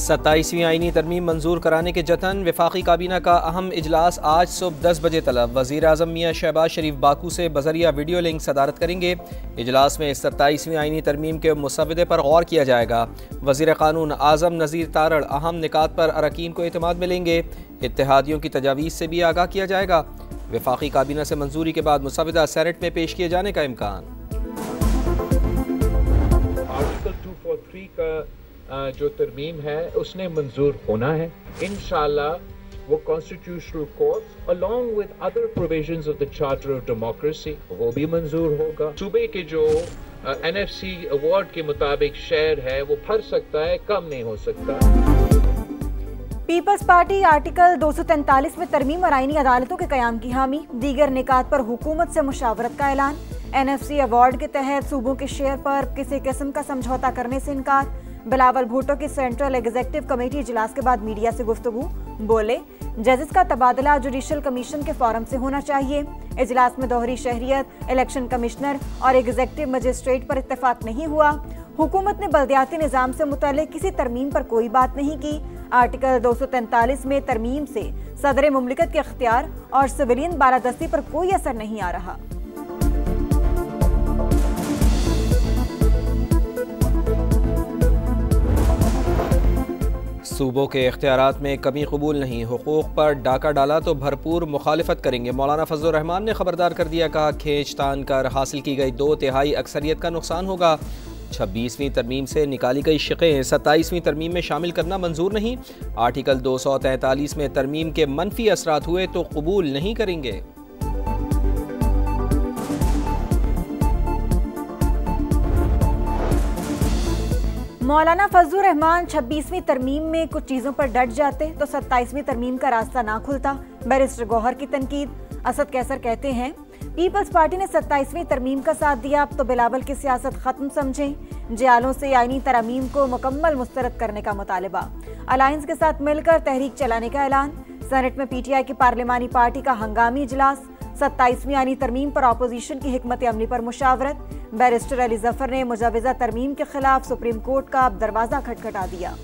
27वीं आईनी तरमीम मंजूर कराने के जतन। वफाकी काबीना का अहम इजलास आज सुबह 10 बजे तलब। वज़ीर आज़म मियाँ शहबाज शरीफ बाकू से बजरिया वीडियो लिंक सदारत करेंगे। इजलास में 27वीं आईनी तरमीम के मुसवदे पर गौर किया जाएगा। वज़ीर क़ानून आज़म नज़ीर तारड़ अहम निकात पर अरकान को एतमाद मिलेंगे। इत्तेहादियों की तजावीज़ से भी आगाह किया जाएगा। वफाकी काबीना से मंजूरी के बाद मुसवदा सेनेट में पेश किए जाने का इम्कान। आर्टिकल 243 का जो तरमीम है उसने मंजूर होना है इंशाअल्लाह। वो constitutional court along with other provisions of the charter of democracy वो भी मंजूर होगा। सूबे के जो NFC अवार्ड के मुताबिक शेयर है वो बढ़ सकता है, कम नहीं हो सकता। पीपल्स पार्टी आर्टिकल 243 में तरमीम और आईनी अदालतों के कयाम की हामी। दीगर निकात पर हुकूमत से मुशावरत का ऐलान। NFC अवार्ड के तहत सूबों के शेयर पर किसी किस्म का समझौता करने से इनकार। बिलावल भुट्टो की सेंट्रल एग्जीक्यूटिव कमेटी इजलास के बाद मीडिया से गुफ्तगू। बोले, जजेस का तबादला जुडिशल कमीशन के फॉरम से होना चाहिए। इजलास में दोहरी शहरियत, इलेक्शन कमिश्नर और एग्जीक्यूटिव मजिस्ट्रेट पर इत्तेफाक नहीं हुआ। हुकूमत ने बल्दियाती निज़ाम से मुतल्लिक किसी तरमीम पर कोई बात नहीं की। आर्टिकल 243 में तरमीम से सदर मुमलिकत के इख्तियार और सिविलियन बालादस्ती पर कोई असर नहीं आ रहा। सूबों के इख्तियारात में कमी कबूल नहीं। हुकूक पर डाका डाला तो भरपूर मुखालिफत करेंगे। मौलाना फजलुर रहमान ने खबरदार कर दिया, कहा खींच तान कर हासिल की गई 2/3 अक्सरियत का नुकसान होगा। 26वीं तरमीम से निकाली गई शिक़ें 27वीं तरमीम में शामिल करना मंजूर नहीं। आर्टिकल 243 में तरमीम के मनफी असरात हुए तो कबूल नहीं करेंगे। मौलाना फजलुर रहमान 26वीं तरमीम में कुछ चीज़ों पर डट जाते तो 27वीं तरमीम का रास्ता ना खुलता। बैरिस्टर गौहर की तनकीद। असद कैसर कहते हैं, पीपल्स पार्टी ने 27वीं तरमीम का साथ दिया, अब तो बिलावल की सियासत खत्म समझें। जयालों से आईनी तरमीम को मुकम्मल मुस्तरद करने का मुतालबा। अलायंस के साथ मिलकर तहरीक चलाने का ऐलान। सेनेट में PTI की पार्लिमानी पार्टी का हंगामी इजलास। 27वीं आईनी तरमीम पर अपोजिशन की हिकमत अमली पर मुशावरत। बैरिस्टर अली जफर ने मुजवज़ा तरमीम के खिलाफ सुप्रीम कोर्ट का अब दरवाजा खटखटा दिया।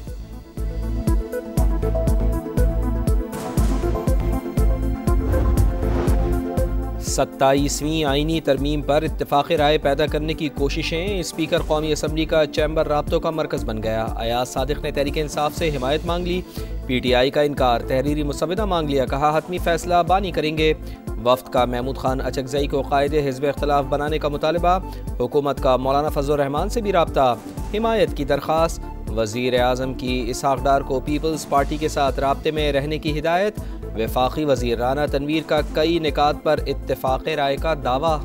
सत्ताईसवीं आईनी तरमीम पर इत्तेफाक़ राय पैदा करने की कोशिशें। स्पीकर कौमी असम्बली का चैम्बर राब्तों का मरकज़ बन गया। अयाज सादिक ने तहरीक इंसाफ से हिमायत मांग ली। PTI का इनकार। तहरीरी मुसवदा मांग लिया, कहा हतमी फैसला बानी करेंगे। वफ्द का महमूद खान अचकजई को कायदे हिज़्ब इख्तिलाफ बनाने का मुतालबा। हुकूमत का मौलाना फजलुर रहमान से भी राब्ता। हिमायत की दरख्वास्त। वज़ीर आज़म की इसहाक़ डार को पीपल्स पार्टी के साथ राब्ते में रहने की हिदायत। वफाकी वज़ीर राना तनवीर का कई निकात पर इत्तेफाक़ राय का दावा।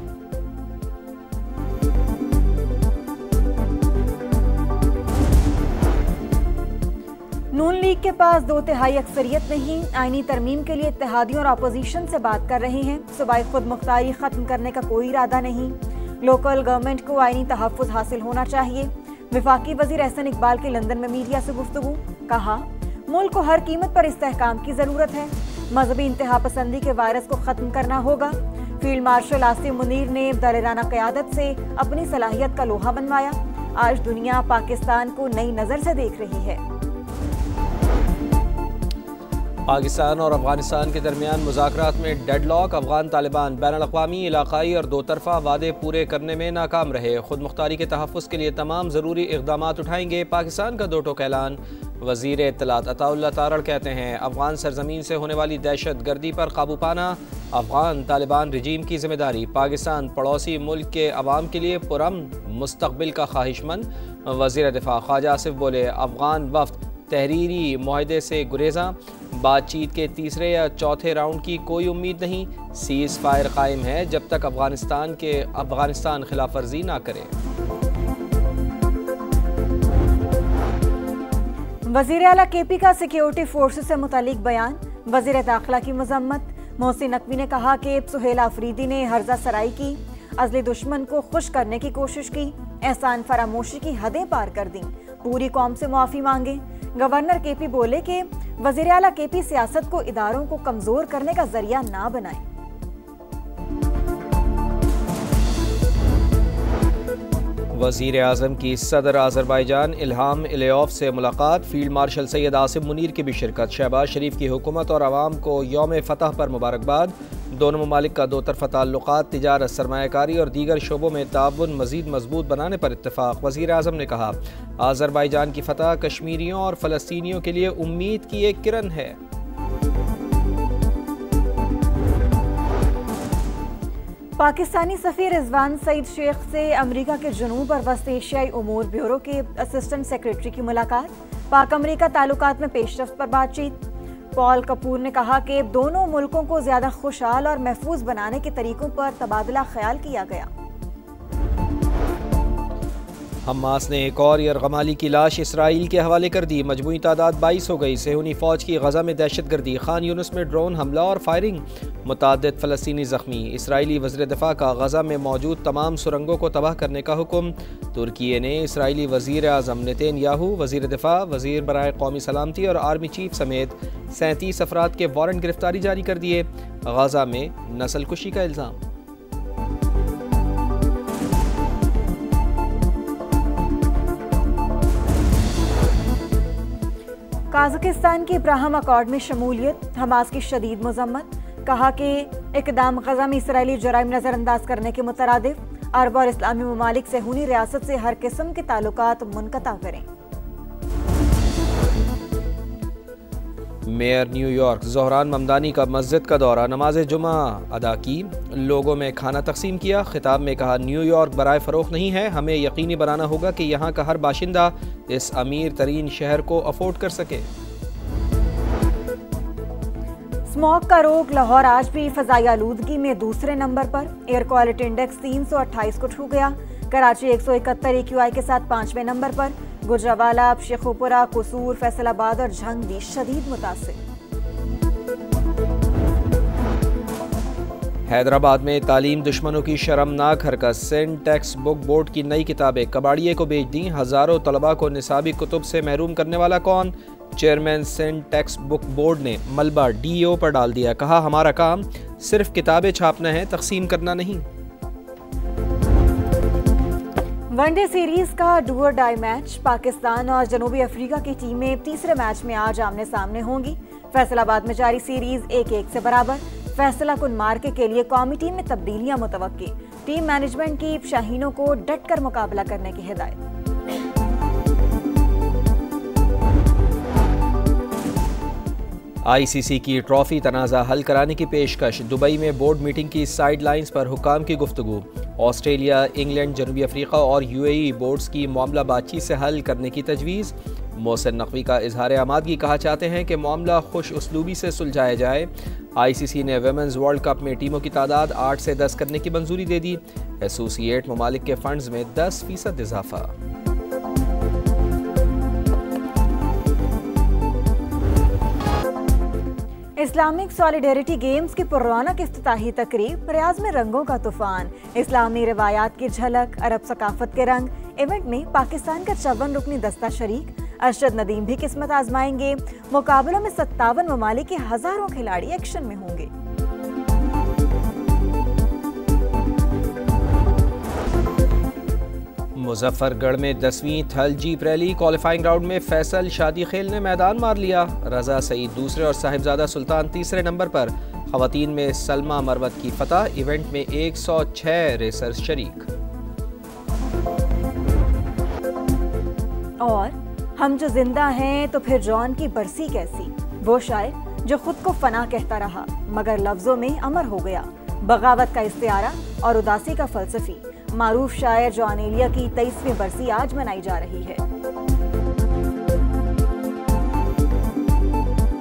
नून लीग के पास 2/3 अक्सरियत नहीं। आईनी तरमीम के लिए इत्तेहादियों और अपोजिशन से बात कर रहे हैं। सूबाई खुद मुख्तारी खत्म करने का कोई इरादा नहीं। लोकल गवर्नमेंट को आईनी तहफ़्फ़ुज़ हासिल होना चाहिए। वफाकी वज़ीर एहसन इकबाल की लंदन में मीडिया से गुफ्तगू। कहा, मुल्क को हर कीमत पर इस्तेहकाम की ज़रूरत है। मजहबी इंतहा पसंदी के वायरस को ख़त्म करना होगा। फील्ड मार्शल आसिम मुनीर ने दलेराना क़यादत से अपनी सलाहियत का लोहा बनवाया। आज दुनिया पाकिस्तान को नई नज़र से देख रही है। पाकिस्तान और अफगानिस्तान के दरमियान मुज़ाकरात में डेडलॉक। अफगान तालिबान बैनुल-अक़वामी, इलाक़ाई और 2 तरफ़ा वादे पूरे करने में नाकाम रहे। खुद मुख्तारी के तहफ़्फ़ुज़ के लिए तमाम ज़रूरी इक़दामात उठाएंगे। पाकिस्तान का 2 टोक ऐलान। वज़ीर इत्तलात अताउल्लाह तारड़ कहते हैं, अफ़गान सरज़मीन से होने वाली दहशत गर्दी पर काबू पाना अफ़गान तालिबान रजीम की ज़िम्मेदारी। पाकिस्तान पड़ोसी मुल्क के अवाम के लिए पुरअमन मुस्तक़बिल का ख्वाहिशमंद। वज़ीर दिफ़ा ख्वाजा आसिफ बोले, अफ़गान वफ़द तहरीरी मुआहदे से गुरेज़ा। बातचीत के तीसरे या चौथे राउंड की कोई उम्मीद नहीं। सीज़ फायर कायम है जब तक अफ़गानिस्तान खिलाफ वर्जी ना करे। वज़ीर आला KP का सिक्योरिटी फोर्सेस से मुतालिक बयान। वज़ीर दाखिला की मज़म्मत। मोहसिन नकवी ने कहा कि सुहेल आफरीदी ने हर्जा सराई की, अज़ली दुश्मन को खुश करने की कोशिश की, एहसान फरामोशी की हदें पार कर दी, पूरी कौम से मुआफ़ी मांगे। गवर्नर KP बोले कि वज़ीर आला KP सियासत को इदारों को कमज़ोर करने का जरिया ना बनाए। वज़ीर आज़म की सदर आज़रबाईजान इल्हाम इलियोव से मुलाकात। फील्ड मार्शल सैयद आसिम मुनीर की भी शिरकत। शहबाज शरीफ की हुकूमत और आवाम को यौम फतह पर मुबारकबाद। दोनों ममालिक का दो तरफ़ा ताल्लुक़ात, तिजारत, सरमायाकारी और दीगर शोबों में ताउन मज़ीद मजबूत बनाने पर इत्तफ़ाक़। वज़ीर आज़म ने कहा, आज़रबाईजान की फतह कश्मीरियों और फ़लस्तीनियों के लिए उम्मीद की एक किरण है। पाकिस्तानी सफ़ीर रिजवान सईद शेख से अमेरिका के जनूब और वस्त एशियाई उमूर ब्यूरो के असिस्टेंट सेक्रेटरी की मुलाकात। पाक अमेरिका ताल्लुकात में पेशरफ्त पर बातचीत। पॉल कपूर ने कहा कि दोनों मुल्कों को ज़्यादा खुशहाल और महफूज बनाने के तरीकों पर तबादला ख्याल किया गया। हमास ने एक और यरगमाली की लाश इसराइल के हवाले कर दी। मजमूई तादाद 22 हो गई। सेहूनी फ़ौज की गज़ा में दहशतगर्दी। खान यूनुस में ड्रोन हमला और फायरिंग। मुताद्दिद फ़लस्तीनी ज़ख्मी। इसराइली वज़ीर दिफ़ा का गज़ा में मौजूद तमाम सुरंगों को तबाह करने का हुक्म। तुर्की ने इसराइली वज़ीर आज़म नेतन्याहू, वज़ीर दिफ़ा, वज़ीर बराए कौमी सलामती और आर्मी चीफ समेत 37 अफराद के वारंट गिरफ्तारी जारी कर दिए। गज़ा में नस्ल कुशी का इल्ज़ाम। काज़ाकिस्तान की इब्राहिम अकॉर्ड में शमूलियत। हमास की शदीद मज़म्मत। कहा कि इक़दाम गज़ा में इसराइली जराइम नज़रअंदाज करने के मुतरादिफ। अरब और इस्लामी ममालिक सेहूनी रियासत से हर किस्म के ताल्लुकात मुनक़ता करें। मेयर न्यूयॉर्क ज़ोहरान ममदानी का मस्जिद का दौरा, नमाज जुमा अदा की, लोगों में खाना तकसीम किया। खिताब में कहा, न्यूयॉर्क बराए फ़रोख्त नहीं है, हमें यकीनी बनाना होगा कि यहाँ का हर बाशिंदा इस अमीर तरीन शहर को अफोर्ड कर सके। स्मॉग का रोग। लाहौर आज भी फ़ज़ाई आलूदगी में दूसरे नंबर पर। एयर क्वालिटी इंडेक्स 328 को छू गया। कराची 171 AQI के साथ 5वें नंबर पर। गुजरावाला, शेखोपुरा, कसूर, फैसलाबाद और झंग भी शदीद मुतासिर। हैदराबाद में तालीम दुश्मनों की शर्मनाक हरकत। सेंट टेक्स्ट बुक बोर्ड की नई किताबें कबाड़िए को बेच दी। हज़ारों तलबा को निसाबी कुतुब से महरूम करने वाला कौन? चेयरमैन सेंट टेक्स्ट बुक बोर्ड ने मलबा DO पर डाल दिया। कहा, हमारा काम सिर्फ किताबें छापना है, तकसीम करना नहीं। वनडे सीरीज का डू और डाई मैच। पाकिस्तान और जनूबी अफ्रीका की टीमें तीसरे मैच में आज आमने सामने होंगी। फैसलाबाद में जारी सीरीज 1-1 से बराबर। फैसला कुन मार्के के लिए कौमी टीम में तब्दीलियां मुतवक्की। टीम मैनेजमेंट की शाहीनों को डट कर मुकाबला करने की हिदायत। ICC की ट्रॉफी तनाज़ा हल कराने की पेशकश। दुबई में बोर्ड मीटिंग की साइड लाइन्स पर हुकाम की गुफ्तगू। ऑस्ट्रेलिया, इंग्लैंड, जनूबी अफ्रीका और UAE बोर्ड्स की मामला बातचीत से हल करने की तजवीज़। मोहसिन नकवी का इजहार आमादगी। कहा, चाहते हैं कि मामला खुश उसलूबी से सुलझाया जाए। ICC ने वुमेन्स वर्ल्ड कप में टीमों की तादाद 8 से 10 करने की मंजूरी दे दी। एसोसिएट ममालिक के फंड्स में 10% इजाफा। इस्लामिक सॉलिडेरिटी गेम्स की पुररौनक इफ्तिताही तकरीब। रियाज में रंगों का तूफान। इस्लामी रिवायात की झलक, अरब सकाफत के रंग। इवेंट में पाकिस्तान का 54 रुकनी दस्ता शरीक। अरशद नदीम भी किस्मत आजमाएंगे। मुकाबलों में 57 ममालिक के हजारों खिलाड़ी एक्शन में होंगे। मुजफ्फरगढ़ में 10वीं थल जीप रैली। क्वालिफाइंग राउंड में फैसल शादी खेल ने मैदान मार लिया। रजा सईद दूसरे और साहिबजादा सुल्तान तीसरे नंबर पर। खवातीन में सलमा मरवत की फतह। इवेंट में 106 रेसर्स शरीक। और हम जो जिंदा हैं तो फिर जॉन की बरसी कैसी। वो शायर जो खुद को फना कहता रहा मगर लफ्जों में अमर हो गया। बगावत का इस्तियारा और उदासी का फलसफी। मारूफ शायर जॉन एलिया की 23वीं बरसी आज मनाई जा रही है।